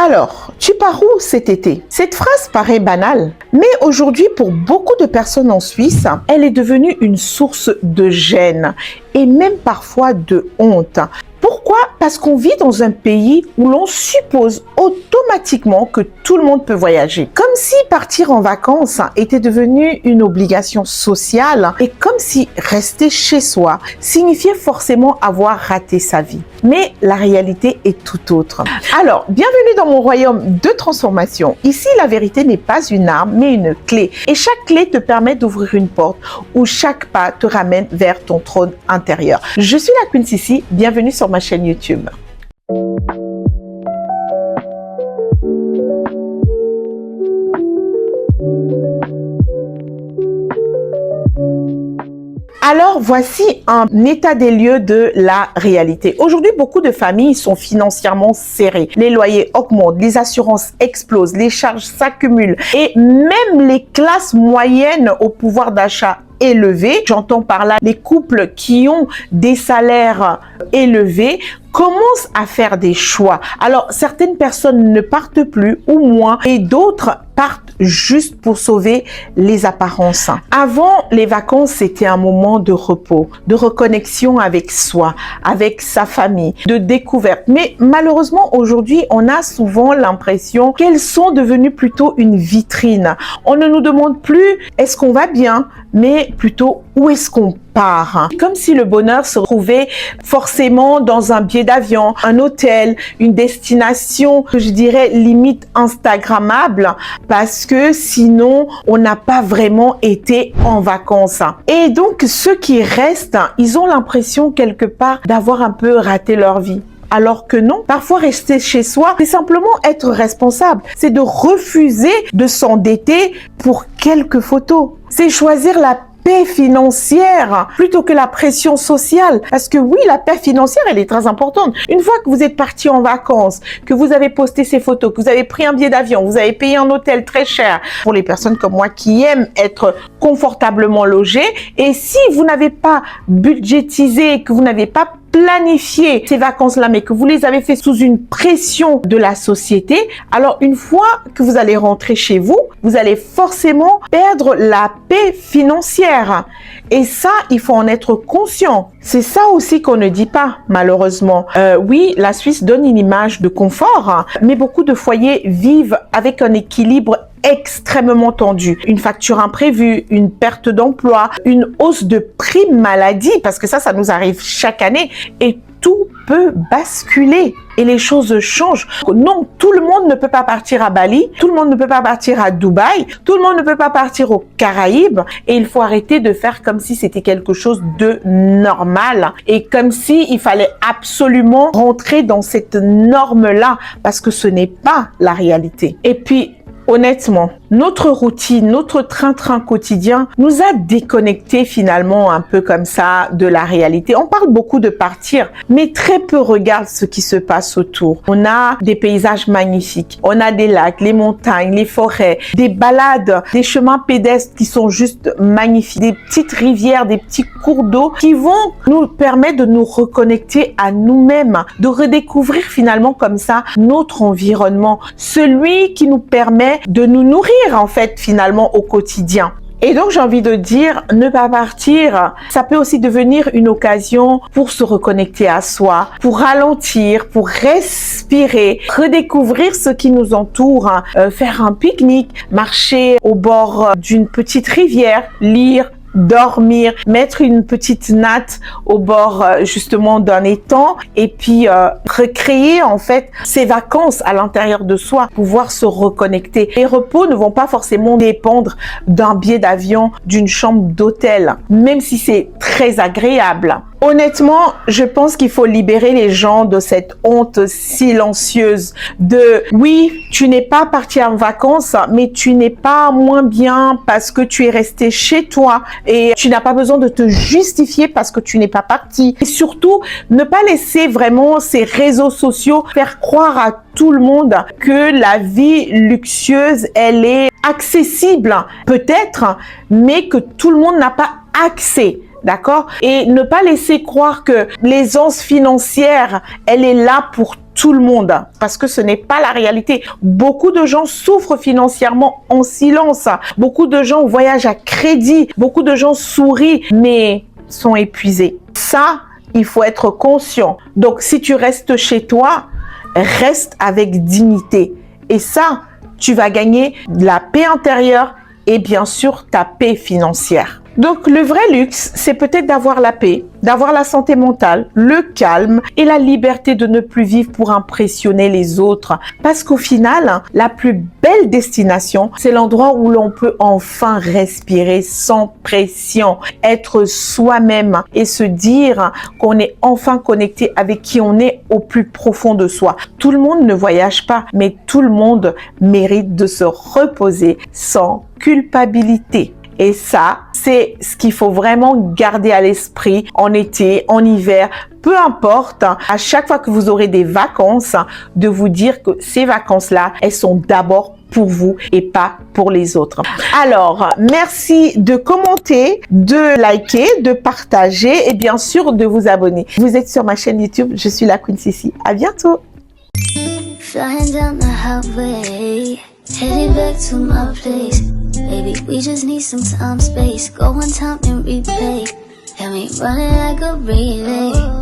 Alors, tu pars où cet été? Cette phrase paraît banale, mais aujourd'hui, pour beaucoup de personnes en Suisse, elle est devenue une source de gêne et même parfois de honte. Pourquoi? Parce qu'on vit dans un pays où l'on suppose automatiquement que tout le monde peut voyager. Comme si partir en vacances était devenu une obligation sociale et comme si rester chez soi signifiait forcément avoir raté sa vie. Mais la réalité est tout autre. Alors, bienvenue dans mon royaume de transformation. Ici, la vérité n'est pas une arme, mais une clé. Et chaque clé te permet d'ouvrir une porte où chaque pas te ramène vers ton trône intérieur. Je suis la Queen Sissi, bienvenue sur ma chaîne YouTube. Alors, voici un état des lieux de la réalité. Aujourd'hui, beaucoup de familles sont financièrement serrées. Les loyers augmentent, les assurances explosent, les charges s'accumulent et même les classes moyennes au pouvoir d'achat élevé, j'entends par là les couples qui ont des salaires élevés, commencent à faire des choix. Alors, certaines personnes ne partent plus ou moins et d'autres partent juste pour sauver les apparences. Avant, les vacances, c'était un moment de repos, de reconnexion avec soi, avec sa famille, de découverte. Mais malheureusement, aujourd'hui, on a souvent l'impression qu'elles sont devenues plutôt une vitrine. On ne nous demande plus est-ce qu'on va bien, mais plutôt où est-ce qu'on part. Comme si le bonheur se trouvait forcément dans un billet d'avion, un hôtel, une destination que je dirais limite instagrammable parce que sinon on n'a pas vraiment été en vacances. Et donc ceux qui restent, ils ont l'impression quelque part d'avoir un peu raté leur vie. Alors que non, parfois rester chez soi, c'est simplement être responsable. C'est de refuser de s'endetter pour quelques photos. C'est choisir la paix financière plutôt que la pression sociale. Parce que oui, la paix financière, elle est très importante. Une fois que vous êtes parti en vacances, que vous avez posté ces photos, que vous avez pris un billet d'avion, vous avez payé un hôtel très cher pour les personnes comme moi qui aiment être confortablement logées. Et si vous n'avez pas budgétisé, que vous n'avez pas planifié ces vacances-là, mais que vous les avez fait sous une pression de la société, alors une fois que vous allez rentrer chez vous, vous allez forcément perdre la paix financière. Et ça, il faut en être conscient. C'est ça aussi qu'on ne dit pas, malheureusement. Oui, la Suisse donne une image de confort, mais beaucoup de foyers vivent avec un équilibre extrêmement tendu. Une facture imprévue, une perte d'emploi, une hausse de prime maladie, parce que ça nous arrive chaque année et tout peut basculer et les choses changent. Non, tout le monde ne peut pas partir à Bali, tout le monde ne peut pas partir à Dubaï, tout le monde ne peut pas partir aux Caraïbes et il faut arrêter de faire comme si c'était quelque chose de normal et comme si il fallait absolument rentrer dans cette norme-là parce que ce n'est pas la réalité. Et puis, honnêtement, notre routine, notre train-train quotidien nous a déconnectés finalement un peu comme ça de la réalité. On parle beaucoup de partir, mais très peu regardent ce qui se passe autour. On a des paysages magnifiques, on a des lacs, les montagnes, les forêts, des balades, des chemins pédestres qui sont juste magnifiques, des petites rivières, des petits cours d'eau qui vont nous permettre de nous reconnecter à nous-mêmes, de redécouvrir finalement comme ça notre environnement, celui qui nous permet de nous nourrir en fait finalement au quotidien. Et donc j'ai envie de dire, ne pas partir, ça peut aussi devenir une occasion pour se reconnecter à soi, pour ralentir, pour respirer, redécouvrir ce qui nous entoure, faire un pique-nique, marcher au bord d'une petite rivière, lire, dormir, mettre une petite natte au bord justement d'un étang et puis recréer en fait ces vacances à l'intérieur de soi, pouvoir se reconnecter. Les repos ne vont pas forcément dépendre d'un billet d'avion, d'une chambre d'hôtel, même si c'est très agréable. Honnêtement, je pense qu'il faut libérer les gens de cette honte silencieuse de oui, tu n'es pas parti en vacances, mais tu n'es pas moins bien parce que tu es resté chez toi et tu n'as pas besoin de te justifier parce que tu n'es pas parti. Et surtout, ne pas laisser vraiment ces réseaux sociaux faire croire à tout le monde que la vie luxueuse, elle est accessible, peut-être, mais que tout le monde n'a pas accès. D'accord? Et ne pas laisser croire que l'aisance financière, elle est là pour tout le monde, parce que ce n'est pas la réalité. Beaucoup de gens souffrent financièrement en silence. Beaucoup de gens voyagent à crédit. Beaucoup de gens sourient, mais sont épuisés. Ça, il faut être conscient. Donc, si tu restes chez toi, reste avec dignité. Et ça, tu vas gagner de la paix intérieure et bien sûr ta paix financière. Donc, le vrai luxe, c'est peut-être d'avoir la paix, d'avoir la santé mentale, le calme et la liberté de ne plus vivre pour impressionner les autres. Parce qu'au final, la plus belle destination, c'est l'endroit où l'on peut enfin respirer sans pression, être soi-même et se dire qu'on est enfin connecté avec qui on est au plus profond de soi. Tout le monde ne voyage pas, mais tout le monde mérite de se reposer sans culpabilité. Et ça, c'est ce qu'il faut vraiment garder à l'esprit en été, en hiver, peu importe, à chaque fois que vous aurez des vacances, de vous dire que ces vacances-là, elles sont d'abord pour vous et pas pour les autres. Alors, merci de commenter, de liker, de partager et bien sûr de vous abonner. Vous êtes sur ma chaîne YouTube, je suis la Queen Sissi. À bientôt! Flying down the highway, headed back to my place. Baby, we just need some time, space. Go on time and replay. Got me running like a relay.